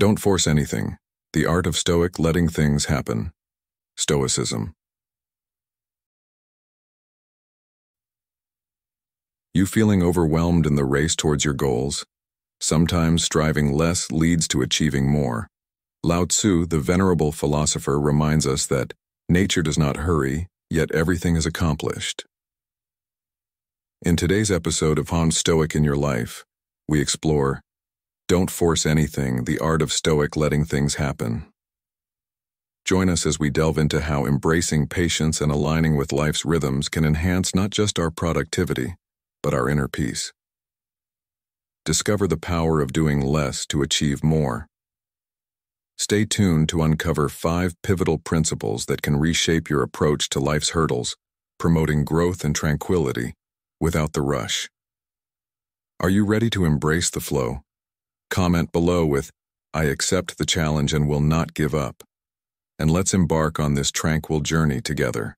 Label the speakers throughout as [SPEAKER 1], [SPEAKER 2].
[SPEAKER 1] Don't force anything. The Art of Stoic Letting Things Happen. Stoicism. You feeling overwhelmed in the race towards your goals? Sometimes striving less leads to achieving more. Lao Tzu, the venerable philosopher, reminds us that nature does not hurry, yet everything is accomplished. In today's episode of Art of Stoic in Your Life, we explore Don't Force Anything, the Art of Stoic Letting Things Happen. Join us as we delve into how embracing patience and aligning with life's rhythms can enhance not just our productivity, but our inner peace. Discover the power of doing less to achieve more. Stay tuned to uncover 5 pivotal principles that can reshape your approach to life's hurdles, promoting growth and tranquility without the rush. Are you ready to embrace the flow? Comment below with, "I accept the challenge and will not give up." And let's embark on this tranquil journey together.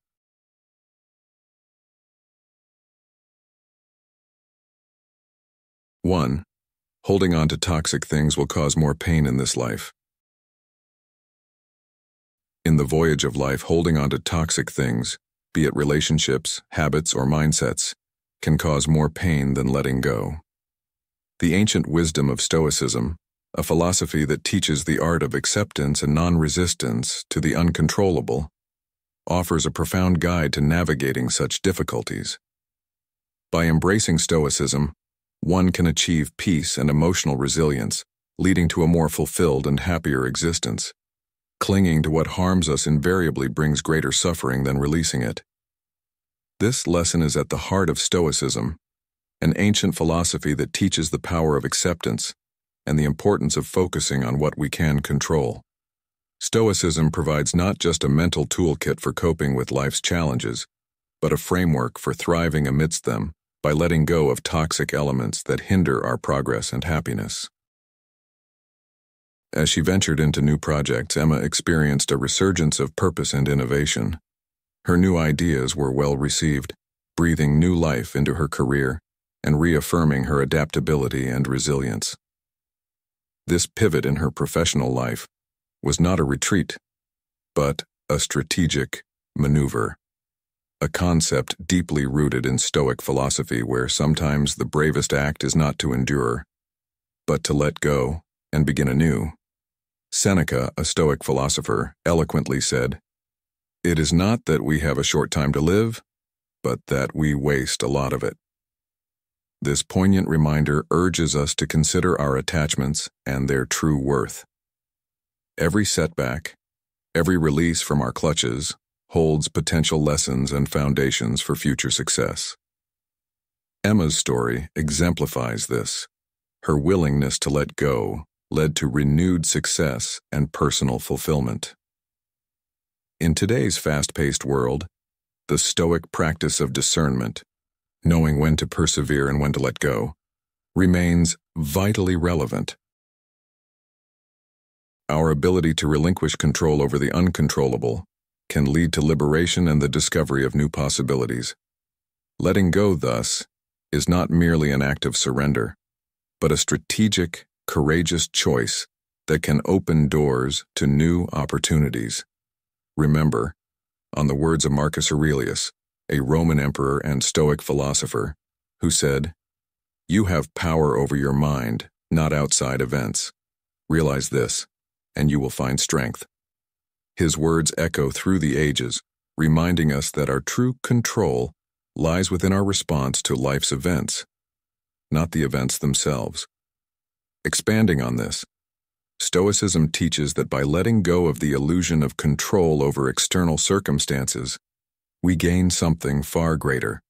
[SPEAKER 1] One, holding on to toxic things will cause more pain in this life. In the voyage of life, holding on to toxic things, be it relationships, habits, or mindsets, can cause more pain than letting go. The ancient wisdom of Stoicism, a philosophy that teaches the art of acceptance and non-resistance to the uncontrollable, offers a profound guide to navigating such difficulties. By embracing Stoicism, one can achieve peace and emotional resilience, leading to a more fulfilled and happier existence. Clinging to what harms us invariably brings greater suffering than releasing it. This lesson is at the heart of Stoicism, an ancient philosophy that teaches the power of acceptance and the importance of focusing on what we can control. Stoicism provides not just a mental toolkit for coping with life's challenges, but a framework for thriving amidst them by letting go of toxic elements that hinder our progress and happiness. As she ventured into new projects, Emma experienced a resurgence of purpose and innovation. Her new ideas were well received, breathing new life into her career and reaffirming her adaptability and resilience. This pivot in her professional life was not a retreat, but a strategic maneuver, a concept deeply rooted in Stoic philosophy where sometimes the bravest act is not to endure, but to let go and begin anew. Seneca, a Stoic philosopher, eloquently said, "It is not that we have a short time to live, but that we waste a lot of it." This poignant reminder urges us to consider our attachments and their true worth. Every setback, every release from our clutches, holds potential lessons and foundations for future success. Emma's story exemplifies this. Her willingness to let go led to renewed success and personal fulfillment. In today's fast-paced world, the Stoic practice of discernment, knowing when to persevere and when to let go, remains vitally relevant. Our ability to relinquish control over the uncontrollable can lead to liberation and the discovery of new possibilities. Letting go, thus, is not merely an act of surrender, but a strategic, courageous choice that can open doors to new opportunities. Remember, on the words of Marcus Aurelius, a Roman emperor and Stoic philosopher, who said, "You have power over your mind, not outside events. Realize this, and you will find strength." His words echo through the ages, reminding us that our true control lies within our response to life's events, not the events themselves. Expanding on this, Stoicism teaches that by letting go of the illusion of control over external circumstances, we gain something far greater: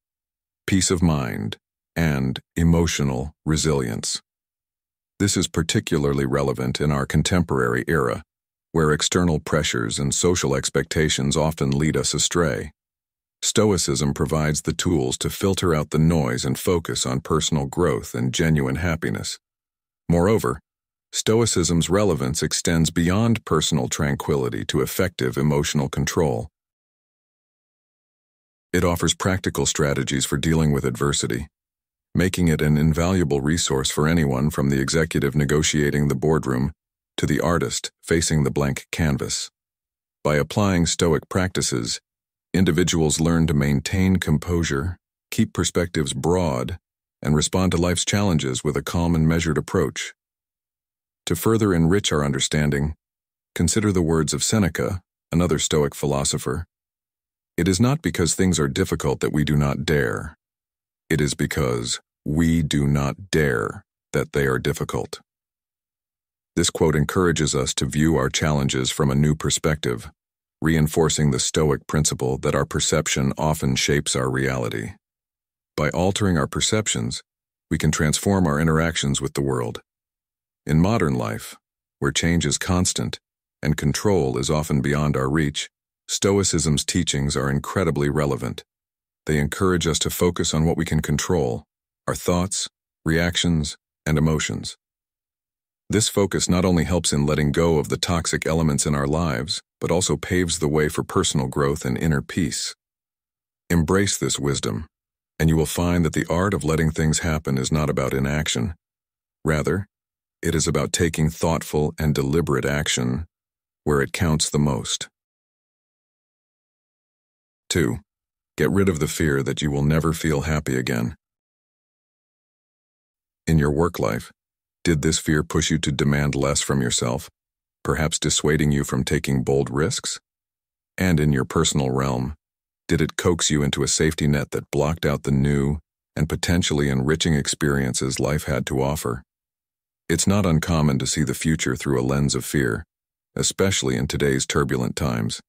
[SPEAKER 1] peace of mind and emotional resilience. This is particularly relevant in our contemporary era, where external pressures and social expectations often lead us astray. Stoicism provides the tools to filter out the noise and focus on personal growth and genuine happiness. Moreover, Stoicism's relevance extends beyond personal tranquility to effective emotional control. It offers practical strategies for dealing with adversity, making it an invaluable resource for anyone from the executive negotiating the boardroom to the artist facing the blank canvas. By applying Stoic practices, individuals learn to maintain composure, keep perspectives broad, and respond to life's challenges with a calm and measured approach. To further enrich our understanding, consider the words of Seneca, another Stoic philosopher. It is not because things are difficult that we do not dare. It is because we do not dare that they are difficult. This quote encourages us to view our challenges from a new perspective, reinforcing the Stoic principle that our perception often shapes our reality. By altering our perceptions, we can transform our interactions with the world. In modern life, where change is constant and control is often beyond our reach, Stoicism's teachings are incredibly relevant. They encourage us to focus on what we can control, our thoughts, reactions, and emotions. This focus not only helps in letting go of the toxic elements in our lives, but also paves the way for personal growth and inner peace. Embrace this wisdom, and you will find that the art of letting things happen is not about inaction. Rather, it is about taking thoughtful and deliberate action where it counts the most. 2. Get rid of the fear that you will never feel happy again. In your work life, did this fear push you to demand less from yourself, perhaps dissuading you from taking bold risks? And in your personal realm, did it coax you into a safety net that blocked out the new and potentially enriching experiences life had to offer? It's not uncommon to see the future through a lens of fear, especially in today's turbulent times.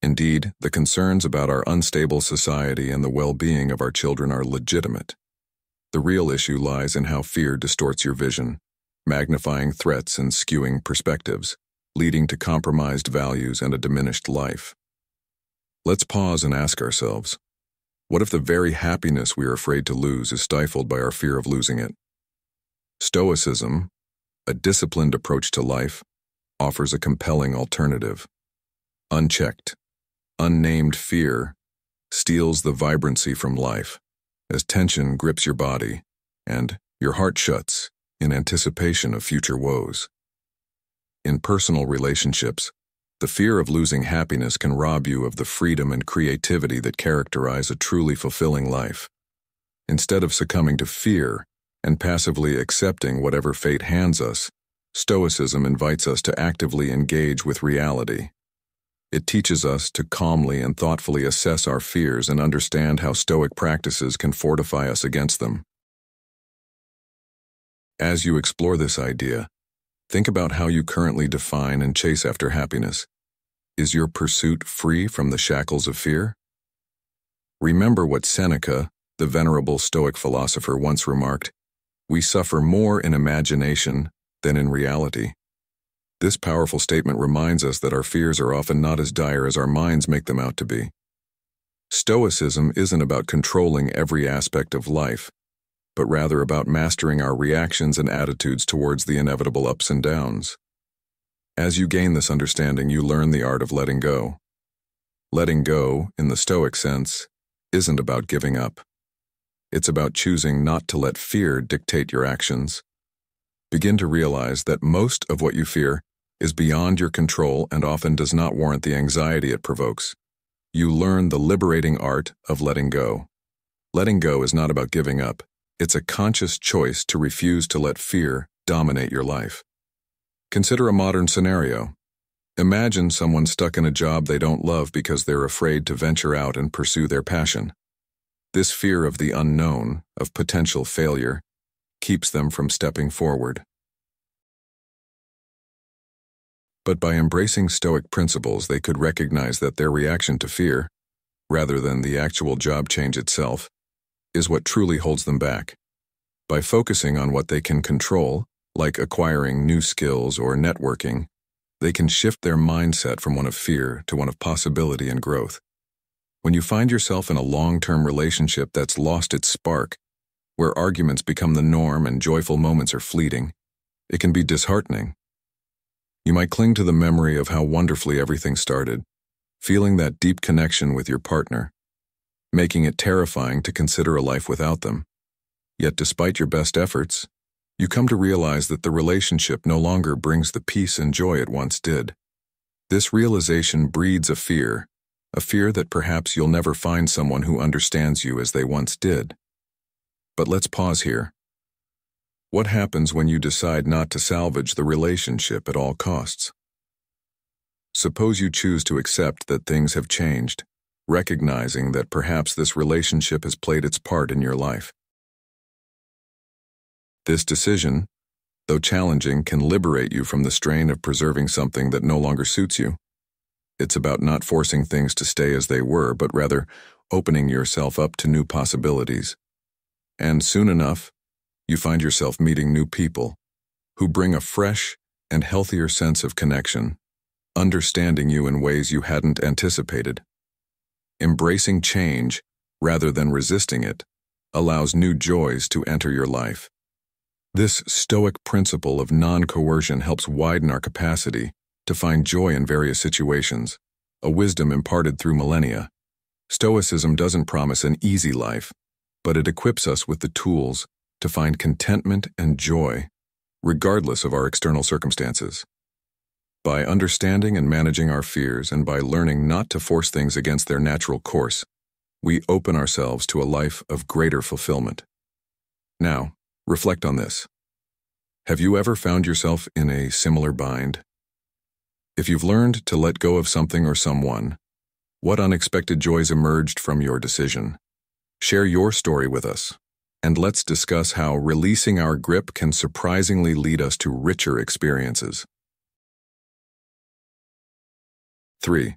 [SPEAKER 1] Indeed, the concerns about our unstable society and the well-being of our children are legitimate. The real issue lies in how fear distorts your vision, magnifying threats and skewing perspectives, leading to compromised values and a diminished life. Let's pause and ask ourselves, what if the very happiness we are afraid to lose is stifled by our fear of losing it? Stoicism, a disciplined approach to life, offers a compelling alternative. Unchecked, unnamed fear steals the vibrancy from life, as tension grips your body and your heart shuts in anticipation of future woes. In personal relationships, the fear of losing happiness can rob you of the freedom and creativity that characterize a truly fulfilling life. Instead of succumbing to fear and passively accepting whatever fate hands us, Stoicism invites us to actively engage with reality. It teaches us to calmly and thoughtfully assess our fears and understand how Stoic practices can fortify us against them. As you explore this idea, think about how you currently define and chase after happiness. Is your pursuit free from the shackles of fear? Remember what Seneca, the venerable Stoic philosopher, once remarked: "We suffer more in imagination than in reality." This powerful statement reminds us that our fears are often not as dire as our minds make them out to be. Stoicism isn't about controlling every aspect of life, but rather about mastering our reactions and attitudes towards the inevitable ups and downs. As you gain this understanding, you learn the art of letting go. Letting go, in the Stoic sense, isn't about giving up. It's about choosing not to let fear dictate your actions. Begin to realize that most of what you fear is beyond your control and often does not warrant the anxiety it provokes. You learn the liberating art of letting go. Letting go is not about giving up. It's a conscious choice to refuse to let fear dominate your life. Consider a modern scenario. Imagine someone stuck in a job they don't love because they're afraid to venture out and pursue their passion. This fear of the unknown, of potential failure, keeps them from stepping forward. But by embracing Stoic principles, they could recognize that their reaction to fear, rather than the actual job change itself, is what truly holds them back. By focusing on what they can control, like acquiring new skills or networking, they can shift their mindset from one of fear to one of possibility and growth. When you find yourself in a long-term relationship that's lost its spark, where arguments become the norm and joyful moments are fleeting, it can be disheartening. You might cling to the memory of how wonderfully everything started, feeling that deep connection with your partner, making it terrifying to consider a life without them. Yet despite your best efforts, You come to realize that the relationship no longer brings the peace and joy it once did. This realization breeds a fear that perhaps you'll never find someone who understands you as they once did. But let's pause here. What happens when you decide not to salvage the relationship at all costs? Suppose you choose to accept that things have changed, recognizing that perhaps this relationship has played its part in your life. This decision, though challenging, can liberate you from the strain of preserving something that no longer suits you. It's about not forcing things to stay as they were, but rather opening yourself up to new possibilities. And soon enough, you find yourself meeting new people who bring a fresh and healthier sense of connection, understanding you in ways you hadn't anticipated. Embracing change, rather than resisting it, allows new joys to enter your life. This Stoic principle of non-coercion helps widen our capacity to find joy in various situations, a wisdom imparted through millennia. Stoicism doesn't promise an easy life, but it equips us with the tools to find contentment and joy, regardless of our external circumstances. By understanding and managing our fears and by learning not to force things against their natural course, we open ourselves to a life of greater fulfillment. Now, reflect on this. Have you ever found yourself in a similar bind? If you've learned to let go of something or someone, what unexpected joys emerged from your decision? Share your story with us, and let's discuss how releasing our grip can surprisingly lead us to richer experiences. 3.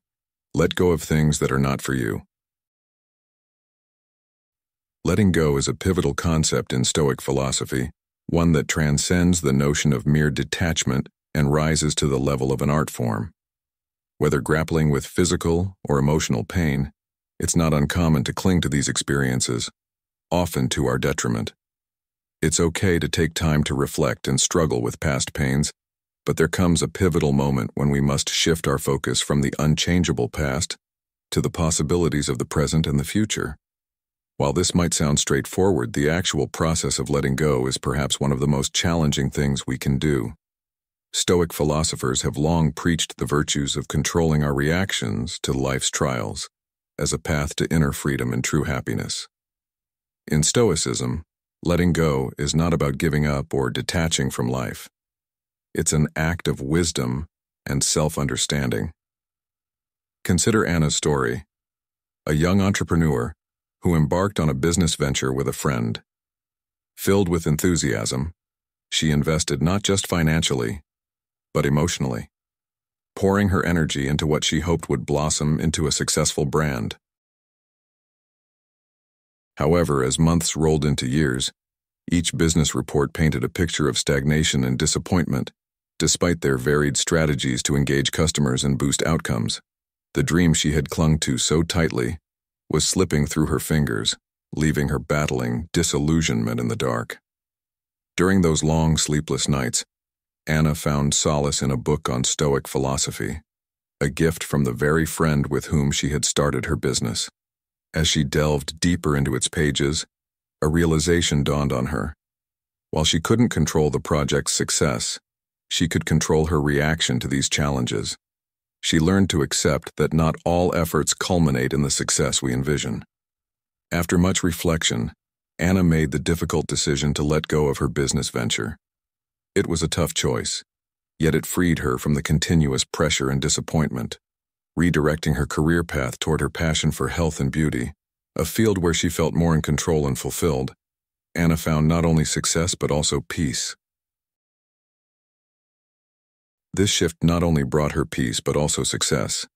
[SPEAKER 1] Let go of things that are not for you. Letting go is a pivotal concept in Stoic philosophy, one that transcends the notion of mere detachment and rises to the level of an art form. Whether grappling with physical or emotional pain, it's not uncommon to cling to these experiences, often to our detriment. It's okay to take time to reflect and struggle with past pains, but there comes a pivotal moment when we must shift our focus from the unchangeable past to the possibilities of the present and the future. While this might sound straightforward, the actual process of letting go is perhaps one of the most challenging things we can do. Stoic philosophers have long preached the virtues of controlling our reactions to life's trials as a path to inner freedom and true happiness. In Stoicism, letting go is not about giving up or detaching from life. It's an act of wisdom and self-understanding. Consider Anna's story, a young entrepreneur who embarked on a business venture with a friend. Filled with enthusiasm, she invested not just financially, but emotionally, pouring her energy into what she hoped would blossom into a successful brand. However, as months rolled into years, each business report painted a picture of stagnation and disappointment. Despite their varied strategies to engage customers and boost outcomes, the dream she had clung to so tightly was slipping through her fingers, leaving her battling disillusionment in the dark. During those long, sleepless nights, Anna found solace in a book on Stoic philosophy, a gift from the very friend with whom she had started her business. As she delved deeper into its pages, a realization dawned on her. While she couldn't control the project's success, she could control her reaction to these challenges. She learned to accept that not all efforts culminate in the success we envision. After much reflection, Anna made the difficult decision to let go of her business venture. It was a tough choice, yet it freed her from the continuous pressure and disappointment, redirecting her career path toward her passion for health and beauty, a field where she felt more in control and fulfilled. Anna found not only success but also peace. This shift not only brought her peace but also success,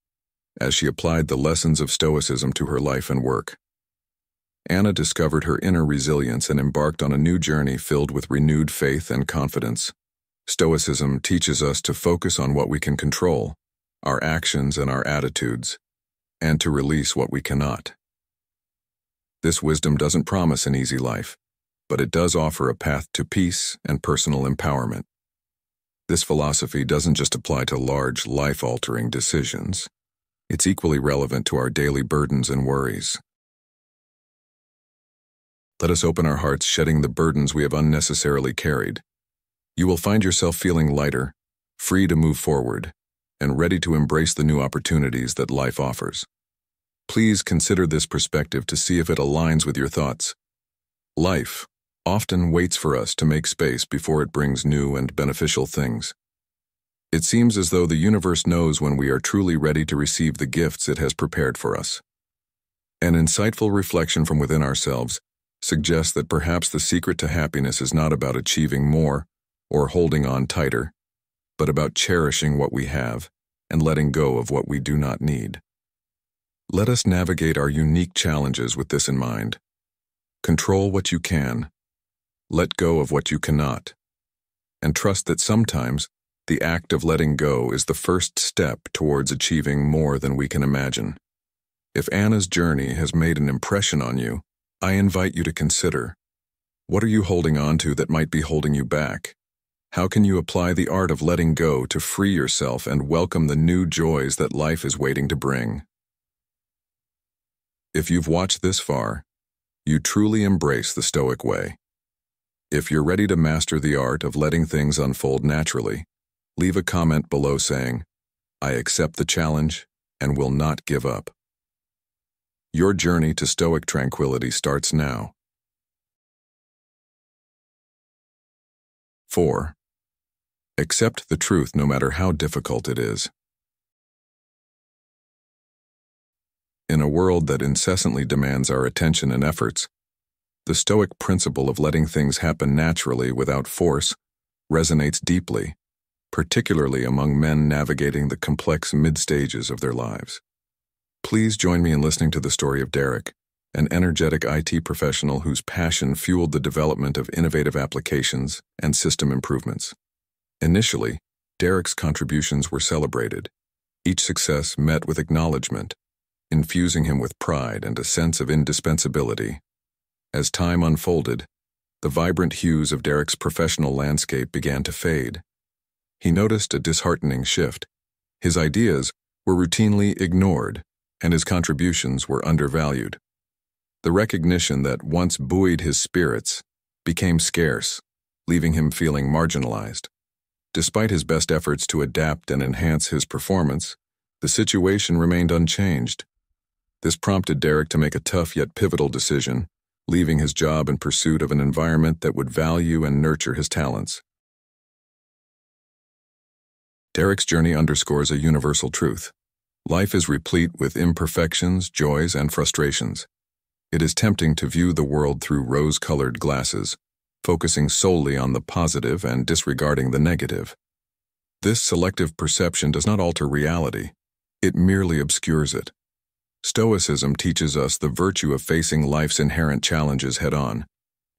[SPEAKER 1] as she applied the lessons of Stoicism to her life and work. Anna discovered her inner resilience and embarked on a new journey filled with renewed faith and confidence. Stoicism teaches us to focus on what we can control, our actions and our attitudes, and to release what we cannot. This wisdom doesn't promise an easy life, but it does offer a path to peace and personal empowerment. This philosophy doesn't just apply to large, life-altering decisions. It's equally relevant to our daily burdens and worries. Let us open our hearts, shedding the burdens we have unnecessarily carried, You will find yourself feeling lighter, free to move forward, and ready to embrace the new opportunities that life offers. Please consider this perspective to see if it aligns with your thoughts. Life often waits for us to make space before it brings new and beneficial things. It seems as though the universe knows when we are truly ready to receive the gifts it has prepared for us. An insightful reflection from within ourselves suggests that perhaps the secret to happiness is not about achieving more or holding on tighter, but about cherishing what we have and letting go of what we do not need. Let us navigate our unique challenges with this in mind. Control what you can, let go of what you cannot, and trust that sometimes the act of letting go is the first step towards achieving more than we can imagine. If Anna's journey has made an impression on you, I invite you to consider, what are you holding on to that might be holding you back? How can you apply the art of letting go to free yourself and welcome the new joys that life is waiting to bring? If you've watched this far, you truly embrace the Stoic way. If you're ready to master the art of letting things unfold naturally, leave a comment below saying, "I accept the challenge and will not give up." Your journey to Stoic tranquility starts now. 4. Accept the truth no matter how difficult it is. In a world that incessantly demands our attention and efforts, the Stoic principle of letting things happen naturally without force resonates deeply, particularly among men navigating the complex mid-stages of their lives. Please join me in listening to the story of Derek, an energetic IT professional whose passion fueled the development of innovative applications and system improvements. Initially, Derek's contributions were celebrated, each success met with acknowledgement, infusing him with pride and a sense of indispensability. As time unfolded, the vibrant hues of Derek's professional landscape began to fade. He noticed a disheartening shift. His ideas were routinely ignored, and his contributions were undervalued. The recognition that once buoyed his spirits became scarce, leaving him feeling marginalized. Despite his best efforts to adapt and enhance his performance, the situation remained unchanged. This prompted Derek to make a tough yet pivotal decision, leaving his job in pursuit of an environment that would value and nurture his talents. Derek's journey underscores a universal truth. Life is replete with imperfections, joys, and frustrations. It is tempting to view the world through rose-colored glasses, focusing solely on the positive and disregarding the negative. This selective perception does not alter reality, it merely obscures it. Stoicism teaches us the virtue of facing life's inherent challenges head-on,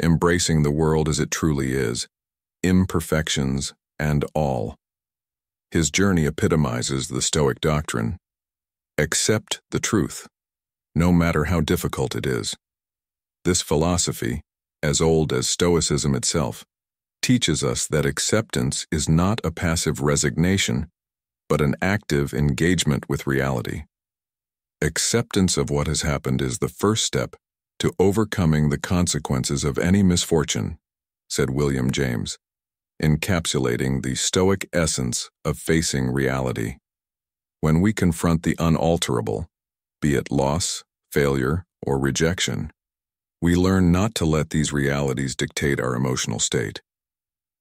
[SPEAKER 1] embracing the world as it truly is, imperfections and all. His journey epitomizes the Stoic doctrine. Accept the truth, no matter how difficult it is. This philosophy, as old as Stoicism itself, teaches us that acceptance is not a passive resignation, but an active engagement with reality. Acceptance of what has happened is the first step to overcoming the consequences of any misfortune, said William James, encapsulating the Stoic essence of facing reality. When we confront the unalterable, be it loss, failure, or rejection, we learn not to let these realities dictate our emotional state.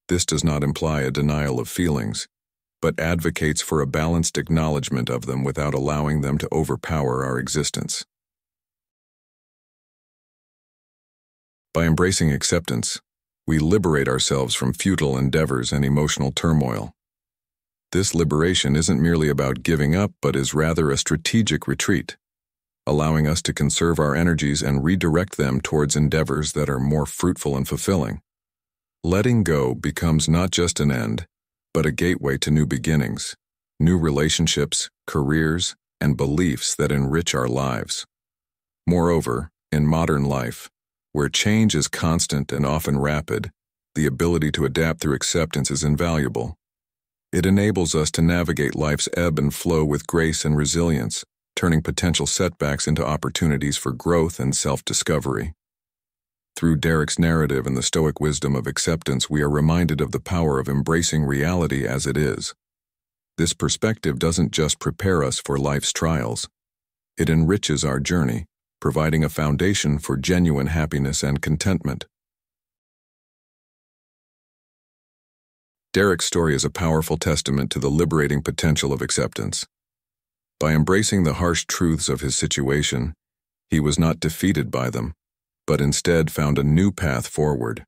[SPEAKER 1] This does not imply a denial of feelings, but advocates for a balanced acknowledgement of them without allowing them to overpower our existence. By embracing acceptance, we liberate ourselves from futile endeavors and emotional turmoil. This liberation isn't merely about giving up, but is rather a strategic retreat, allowing us to conserve our energies and redirect them towards endeavors that are more fruitful and fulfilling. Letting go becomes not just an end, but a gateway to new beginnings, new relationships, careers, and beliefs that enrich our lives. Moreover, in modern life, where change is constant and often rapid, the ability to adapt through acceptance is invaluable. It enables us to navigate life's ebb and flow with grace and resilience, turning potential setbacks into opportunities for growth and self-discovery. Through Derek's narrative and the Stoic wisdom of acceptance, we are reminded of the power of embracing reality as it is. This perspective doesn't just prepare us for life's trials. It enriches our journey, providing a foundation for genuine happiness and contentment. Derek's story is a powerful testament to the liberating potential of acceptance. By embracing the harsh truths of his situation, he was not defeated by them, but instead found a new path forward.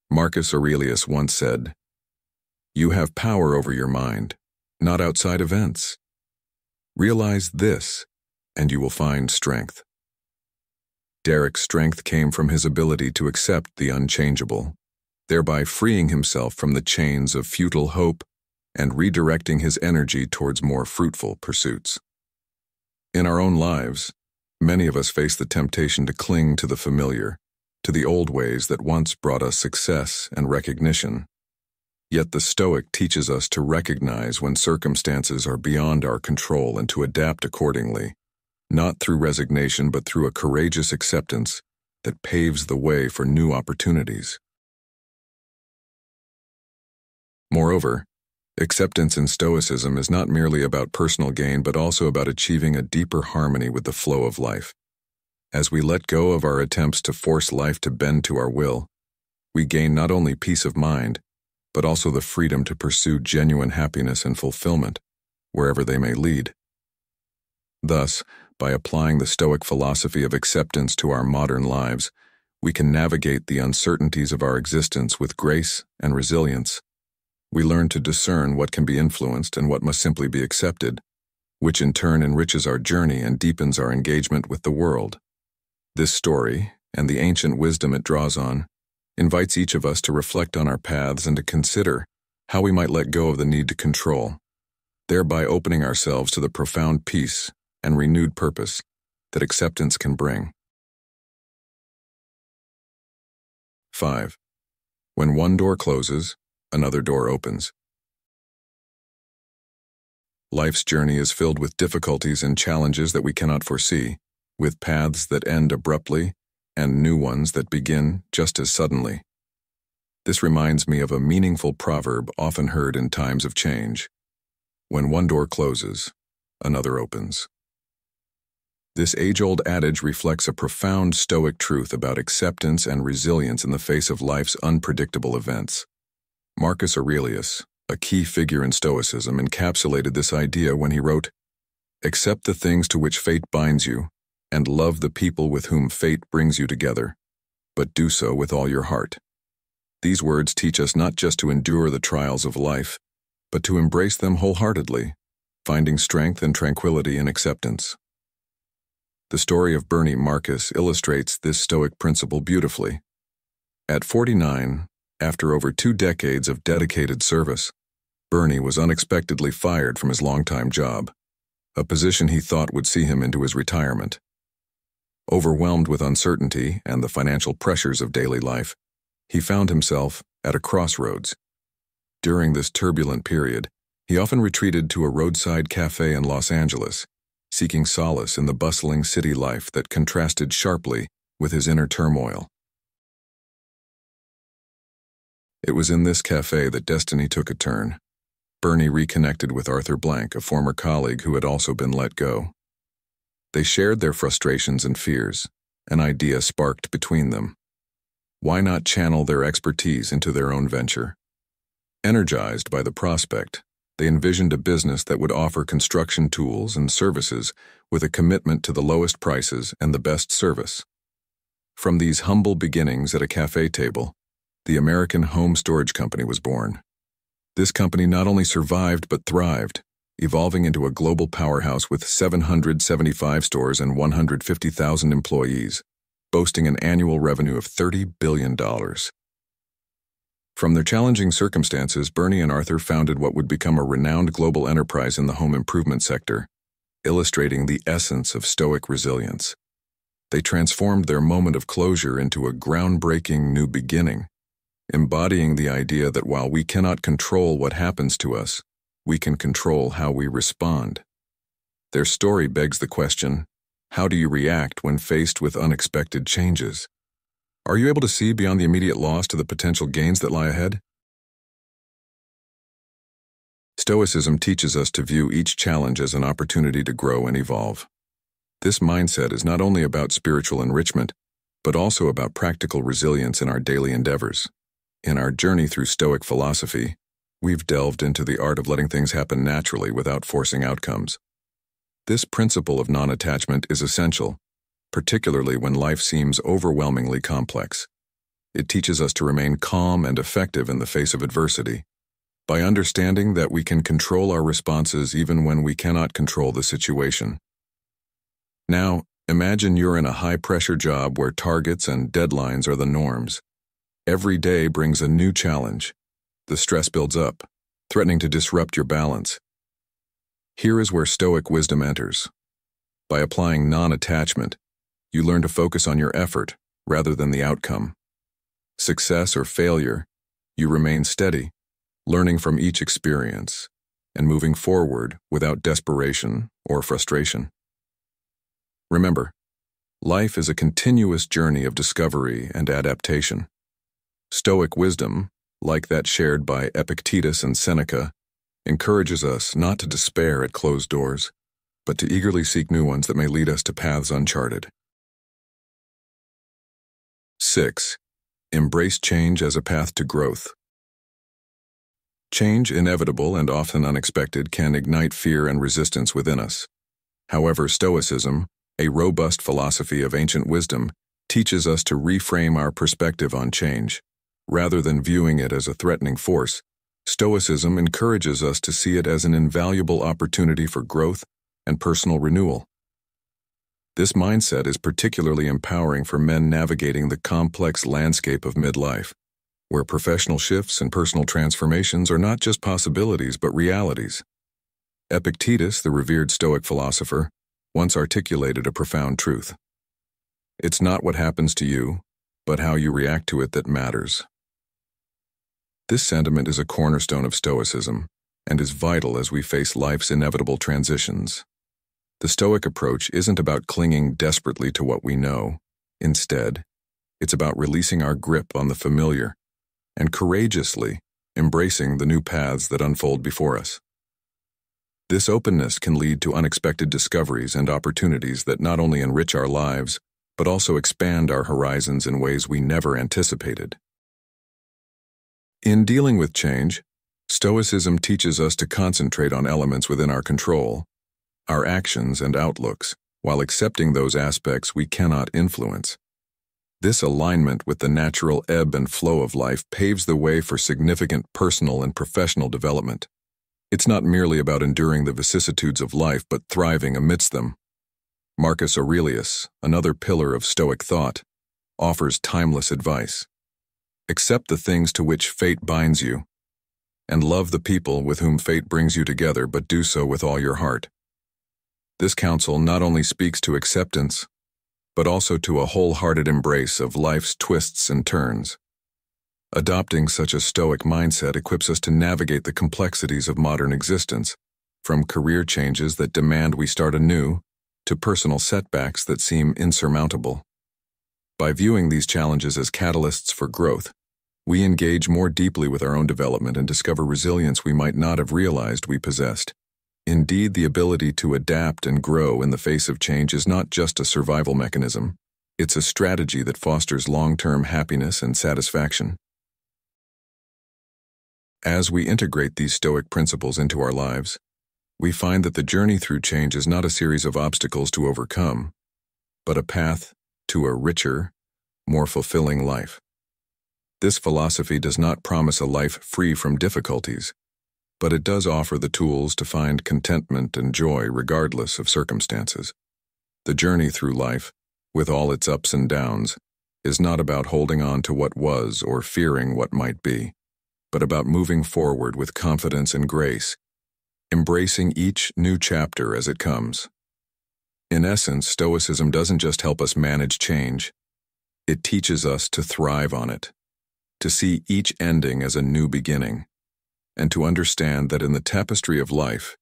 [SPEAKER 1] Marcus Aurelius once said, "You have power over your mind, not outside events. Realize this, and you will find strength." Derek's strength came from his ability to accept the unchangeable, thereby freeing himself from the chains of futile hope and redirecting his energy towards more fruitful pursuits. In our own lives, many of us face the temptation to cling to the familiar, to the old ways that once brought us success and recognition. Yet the Stoic teaches us to recognize when circumstances are beyond our control and to adapt accordingly, not through resignation but through a courageous acceptance that paves the way for new opportunities. Moreover, acceptance in Stoicism is not merely about personal gain but also about achieving a deeper harmony with the flow of life. As we let go of our attempts to force life to bend to our will, we gain not only peace of mind, but also the freedom to pursue genuine happiness and fulfillment, wherever they may lead. Thus, by applying the Stoic philosophy of acceptance to our modern lives, we can navigate the uncertainties of our existence with grace and resilience. We learn to discern what can be influenced and what must simply be accepted, which in turn enriches our journey and deepens our engagement with the world. This story, and the ancient wisdom it draws on, invites each of us to reflect on our paths and to consider how we might let go of the need to control, thereby opening ourselves to the profound peace and renewed purpose that acceptance can bring. 5. When one door closes, another door opens. Life's journey is filled with difficulties and challenges that we cannot foresee, with paths that end abruptly and new ones that begin just as suddenly. This reminds me of a meaningful proverb often heard in times of change. When one door closes, another opens. This age-old adage reflects a profound Stoic truth about acceptance and resilience in the face of life's unpredictable events. Marcus Aurelius, a key figure in Stoicism, encapsulated this idea when he wrote, "Accept the things to which fate binds you, and love the people with whom fate brings you together, but do so with all your heart." These words teach us not just to endure the trials of life, but to embrace them wholeheartedly, finding strength and tranquility in acceptance. The story of Bernie Marcus illustrates this Stoic principle beautifully. At 49, after over 2 decades of dedicated service, Bernie was unexpectedly fired from his longtime job, a position he thought would see him into his retirement. Overwhelmed with uncertainty and the financial pressures of daily life, he found himself at a crossroads. During this turbulent period, he often retreated to a roadside cafe in Los Angeles, seeking solace in the bustling city life that contrasted sharply with his inner turmoil. It was in this cafe that destiny took a turn. Bernie reconnected with Arthur Blank, a former colleague who had also been let go. They shared their frustrations and fears. An idea sparked between them. Why not channel their expertise into their own venture? Energized by the prospect, they envisioned a business that would offer construction tools and services with a commitment to the lowest prices and the best service. From these humble beginnings at a cafe table, the American Home Storage Company was born. This company not only survived but thrived, evolving into a global powerhouse with 775 stores and 150,000 employees, boasting an annual revenue of $30 billion. From their challenging circumstances, Bernie and Arthur founded what would become a renowned global enterprise in the home improvement sector, illustrating the essence of Stoic resilience. They transformed their moment of closure into a groundbreaking new beginning, embodying the idea that while we cannot control what happens to us, we can control how we respond. Their story begs the question, how do you react when faced with unexpected changes? Are you able to see beyond the immediate loss to the potential gains that lie ahead? Stoicism teaches us to view each challenge as an opportunity to grow and evolve. This mindset is not only about spiritual enrichment, but also about practical resilience in our daily endeavors. In our journey through Stoic philosophy, we've delved into the art of letting things happen naturally without forcing outcomes. This principle of non-attachment is essential, particularly when life seems overwhelmingly complex. It teaches us to remain calm and effective in the face of adversity, by understanding that we can control our responses even when we cannot control the situation. Now, imagine you're in a high-pressure job where targets and deadlines are the norms. Every day brings a new challenge. The stress builds up, threatening to disrupt your balance. Here is where Stoic wisdom enters. By applying non-attachment, you learn to focus on your effort rather than the outcome. Success or failure, you remain steady, learning from each experience and moving forward without desperation or frustration. Remember, life is a continuous journey of discovery and adaptation. Stoic wisdom, like that shared by Epictetus and Seneca, encourages us not to despair at closed doors, but to eagerly seek new ones that may lead us to paths uncharted. 6. Embrace change as a path to growth. Change, inevitable and often unexpected, can ignite fear and resistance within us. However, Stoicism, a robust philosophy of ancient wisdom, teaches us to reframe our perspective on change. Rather than viewing it as a threatening force, Stoicism encourages us to see it as an invaluable opportunity for growth and personal renewal. This mindset is particularly empowering for men navigating the complex landscape of midlife, where professional shifts and personal transformations are not just possibilities but realities. Epictetus, the revered Stoic philosopher, once articulated a profound truth. It's not what happens to you, but how you react to it that matters. This sentiment is a cornerstone of Stoicism and is vital as we face life's inevitable transitions. The Stoic approach isn't about clinging desperately to what we know. Instead, it's about releasing our grip on the familiar and courageously embracing the new paths that unfold before us. This openness can lead to unexpected discoveries and opportunities that not only enrich our lives, but also expand our horizons in ways we never anticipated. In dealing with change, Stoicism teaches us to concentrate on elements within our control, our actions and outlooks, while accepting those aspects we cannot influence. This alignment with the natural ebb and flow of life paves the way for significant personal and professional development. It's not merely about enduring the vicissitudes of life, but thriving amidst them. Marcus Aurelius, another pillar of Stoic thought, offers timeless advice. Accept the things to which fate binds you, and love the people with whom fate brings you together, but do so with all your heart. This counsel not only speaks to acceptance, but also to a wholehearted embrace of life's twists and turns. Adopting such a Stoic mindset equips us to navigate the complexities of modern existence, from career changes that demand we start anew, to personal setbacks that seem insurmountable. By viewing these challenges as catalysts for growth, we engage more deeply with our own development and discover resilience we might not have realized we possessed. Indeed, the ability to adapt and grow in the face of change is not just a survival mechanism. It's a strategy that fosters long-term happiness and satisfaction. As we integrate these Stoic principles into our lives, we find that the journey through change is not a series of obstacles to overcome, but a path to a richer, more fulfilling life. This philosophy does not promise a life free from difficulties, but it does offer the tools to find contentment and joy regardless of circumstances. The journey through life, with all its ups and downs, is not about holding on to what was or fearing what might be, but about moving forward with confidence and grace, embracing each new chapter as it comes. In essence, Stoicism doesn't just help us manage change, it teaches us to thrive on it, to see each ending as a new beginning, and to understand that in the tapestry of life,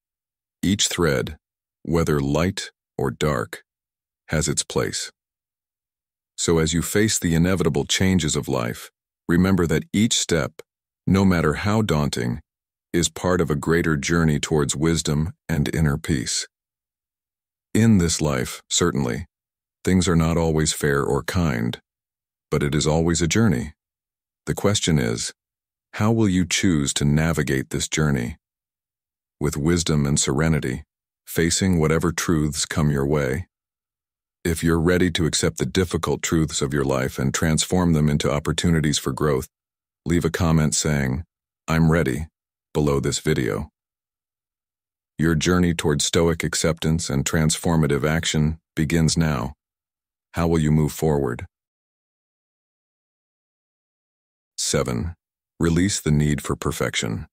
[SPEAKER 1] each thread, whether light or dark, has its place. So as you face the inevitable changes of life, remember that each step, no matter how daunting, is part of a greater journey towards wisdom and inner peace. In this life, certainly, things are not always fair or kind, but it is always a journey. The question is, how will you choose to navigate this journey? With wisdom and serenity, facing whatever truths come your way. If you're ready to accept the difficult truths of your life and transform them into opportunities for growth, leave a comment saying, "I'm ready," below this video. Your journey toward Stoic acceptance and transformative action begins now. How will you move forward? 7. Release the need for perfection.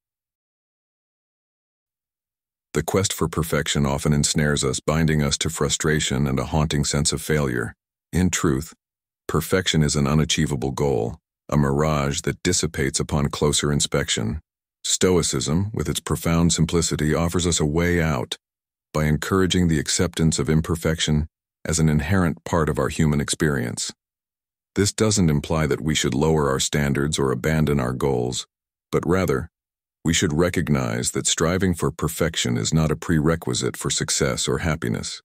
[SPEAKER 1] The quest for perfection often ensnares us, binding us to frustration and a haunting sense of failure. In truth, perfection is an unachievable goal, a mirage that dissipates upon closer inspection. Stoicism, with its profound simplicity, offers us a way out by encouraging the acceptance of imperfection as an inherent part of our human experience. This doesn't imply that we should lower our standards or abandon our goals, but rather, we should recognize that striving for perfection is not a prerequisite for success or happiness.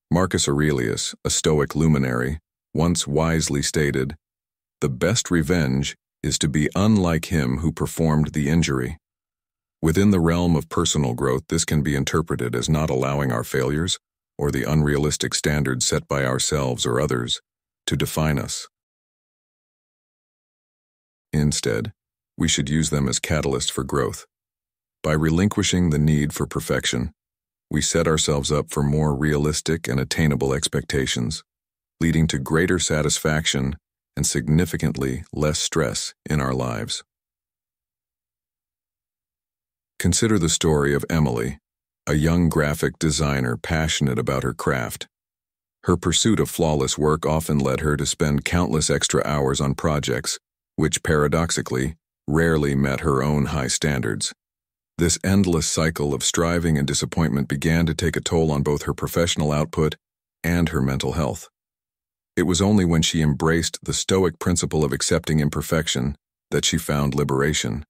[SPEAKER 1] Marcus Aurelius, a Stoic luminary, once wisely stated, "The best revenge is to be unlike him who performed the injury." Within the realm of personal growth, this can be interpreted as not allowing our failures or the unrealistic standards set by ourselves or others to define us. Instead, we should use them as catalysts for growth. By relinquishing the need for perfection, we set ourselves up for more realistic and attainable expectations, leading to greater satisfaction and significantly less stress in our lives. Consider the story of Emily, a young graphic designer passionate about her craft. Her pursuit of flawless work often led her to spend countless extra hours on projects, which paradoxically rarely met her own high standards. This endless cycle of striving and disappointment began to take a toll on both her professional output and her mental health. It was only when she embraced the Stoic principle of accepting imperfection that she found liberation.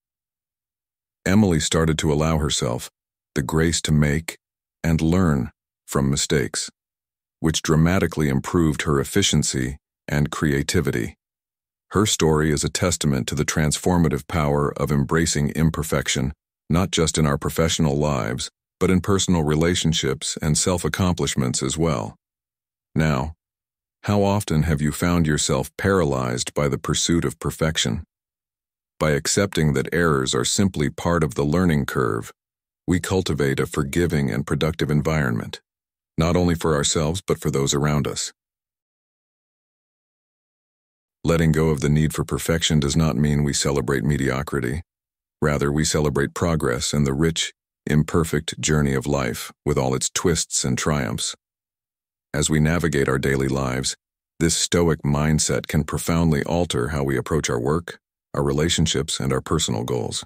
[SPEAKER 1] Emily started to allow herself the grace to make and learn from mistakes, which dramatically improved her efficiency and creativity. Her story is a testament to the transformative power of embracing imperfection, not just in our professional lives, but in personal relationships and self-accomplishments as well. Now, how often have you found yourself paralyzed by the pursuit of perfection? By accepting that errors are simply part of the learning curve, we cultivate a forgiving and productive environment, not only for ourselves but for those around us. Letting go of the need for perfection does not mean we celebrate mediocrity. Rather, we celebrate progress and the rich, imperfect journey of life with all its twists and triumphs. As we navigate our daily lives, this Stoic mindset can profoundly alter how we approach our work, our relationships, and our personal goals.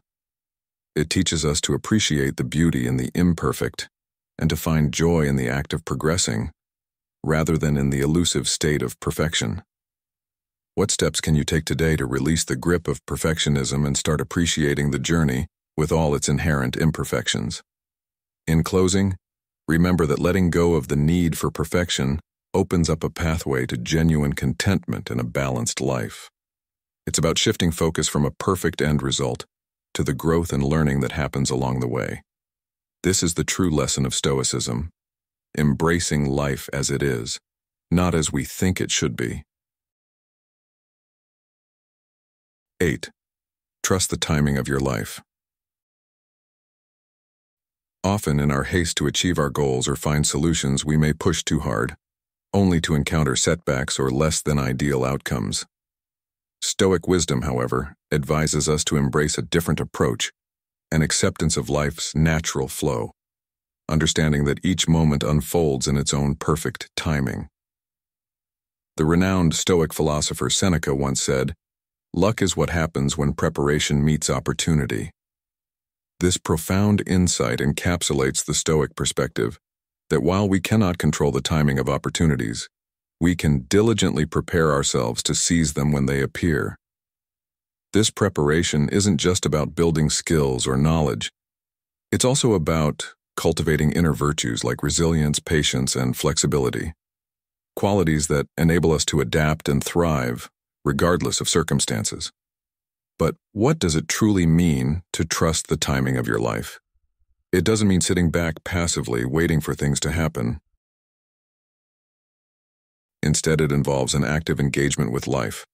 [SPEAKER 1] It teaches us to appreciate the beauty in the imperfect and to find joy in the act of progressing, rather than in the elusive state of perfection. What steps can you take today to release the grip of perfectionism and start appreciating the journey with all its inherent imperfections? In closing, remember that letting go of the need for perfection opens up a pathway to genuine contentment and a balanced life. It's about shifting focus from a perfect end result to the growth and learning that happens along the way. This is the true lesson of Stoicism, embracing life as it is, not as we think it should be. 8. Trust the timing of your life. Often in our haste to achieve our goals or find solutions, we may push too hard, only to encounter setbacks or less than ideal outcomes. Stoic wisdom, however, advises us to embrace a different approach, an acceptance of life's natural flow, understanding that each moment unfolds in its own perfect timing. The renowned Stoic philosopher Seneca once said, "Luck is what happens when preparation meets opportunity." This profound insight encapsulates the Stoic perspective that while we cannot control the timing of opportunities, we can diligently prepare ourselves to seize them when they appear. This preparation isn't just about building skills or knowledge. It's also about cultivating inner virtues like resilience, patience, and flexibility, qualities that enable us to adapt and thrive regardless of circumstances. But what does it truly mean to trust the timing of your life? It doesn't mean sitting back passively waiting for things to happen. Instead, it involves an active engagement with life,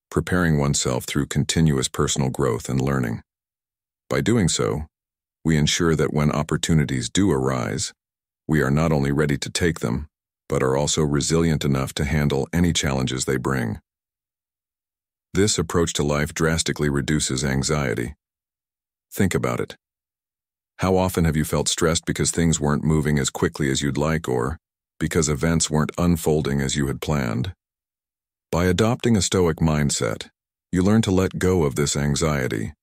[SPEAKER 1] preparing oneself through continuous personal growth and learning. By doing so, we ensure that when opportunities do arise, we are not only ready to take them, but are also resilient enough to handle any challenges they bring. This approach to life drastically reduces anxiety. Think about it. How often have you felt stressed because things weren't moving as quickly as you'd like, or because events weren't unfolding as you had planned? By adopting a Stoic mindset, you learn to let go of this anxiety,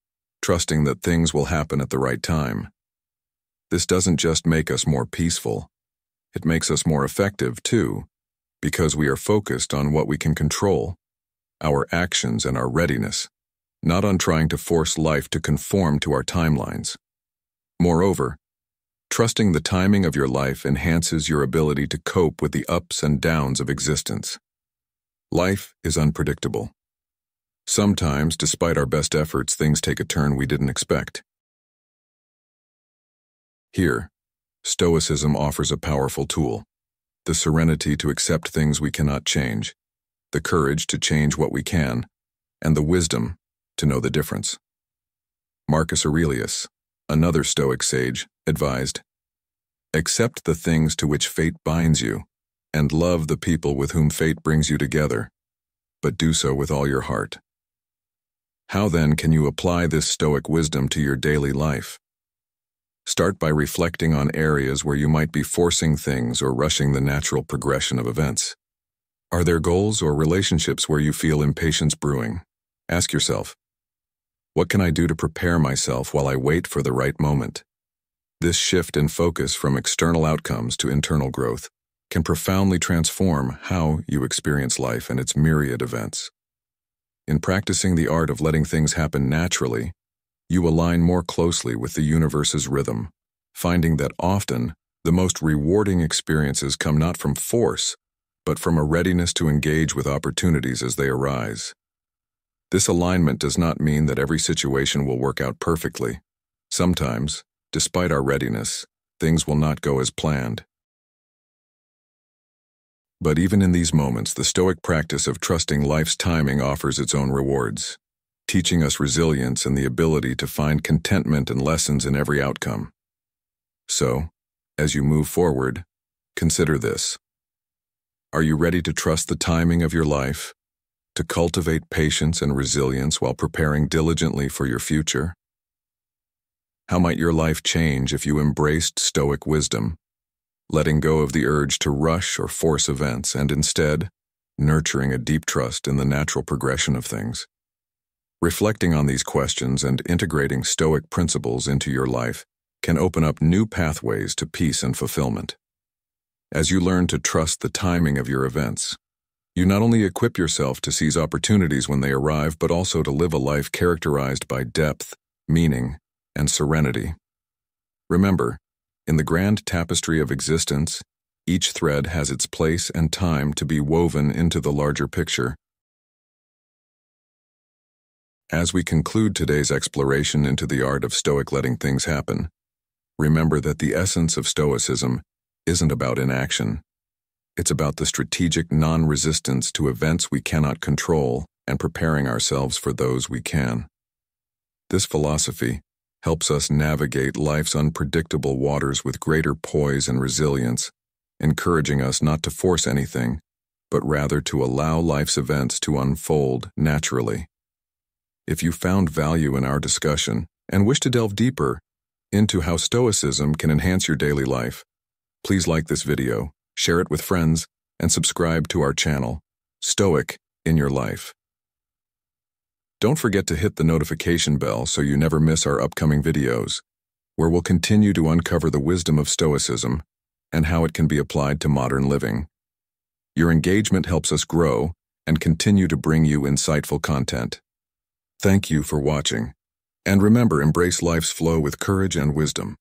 [SPEAKER 1] trusting that things will happen at the right time. This doesn't just make us more peaceful, it makes us more effective too, because we are focused on what we can control, our actions and our readiness, not on trying to force life to conform to our timelines. Moreover, trusting the timing of your life enhances your ability to cope with the ups and downs of existence. Life is unpredictable. Sometimes, despite our best efforts, things take a turn we didn't expect. Here, Stoicism offers a powerful tool: the serenity to accept things we cannot change, the courage to change what we can, and the wisdom to know the difference. Marcus Aurelius, another Stoic sage, advised, "Accept the things to which fate binds you, and love the people with whom fate brings you together, but do so with all your heart." How then can you apply this Stoic wisdom to your daily life? Start by reflecting on areas where you might be forcing things or rushing the natural progression of events. Are there goals or relationships where you feel impatience brewing? Ask yourself, what can I do to prepare myself while I wait for the right moment? This shift in focus from external outcomes to internal growth can profoundly transform how you experience life and its myriad events. In practicing the art of letting things happen naturally, you align more closely with the universe's rhythm, finding that often the most rewarding experiences come not from force, but from a readiness to engage with opportunities as they arise. This alignment does not mean that every situation will work out perfectly. Sometimes, despite our readiness, things will not go as planned. But even in these moments, the Stoic practice of trusting life's timing offers its own rewards, teaching us resilience and the ability to find contentment and lessons in every outcome. So, as you move forward, consider this. Are you ready to trust the timing of your life, to cultivate patience and resilience while preparing diligently for your future? How might your life change if you embraced Stoic wisdom, letting go of the urge to rush or force events and instead nurturing a deep trust in the natural progression of things? Reflecting on these questions and integrating Stoic principles into your life can open up new pathways to peace and fulfillment. As you learn to trust the timing of your events, you not only equip yourself to seize opportunities when they arrive, but also to live a life characterized by depth, meaning, and serenity. Remember, in the grand tapestry of existence, each thread has its place and time to be woven into the larger picture. As we conclude today's exploration into the art of Stoic letting things happen, remember that the essence of Stoicism isn't about inaction. It's about the strategic non-resistance to events we cannot control and preparing ourselves for those we can. This philosophy helps us navigate life's unpredictable waters with greater poise and resilience, encouraging us not to force anything, but rather to allow life's events to unfold naturally. If you found value in our discussion and wish to delve deeper into how Stoicism can enhance your daily life, please like this video, share it with friends, and subscribe to our channel, Stoic in Your Life. Don't forget to hit the notification bell so you never miss our upcoming videos, where we'll continue to uncover the wisdom of Stoicism and how it can be applied to modern living. Your engagement helps us grow and continue to bring you insightful content. Thank you for watching. And remember, embrace life's flow with courage and wisdom.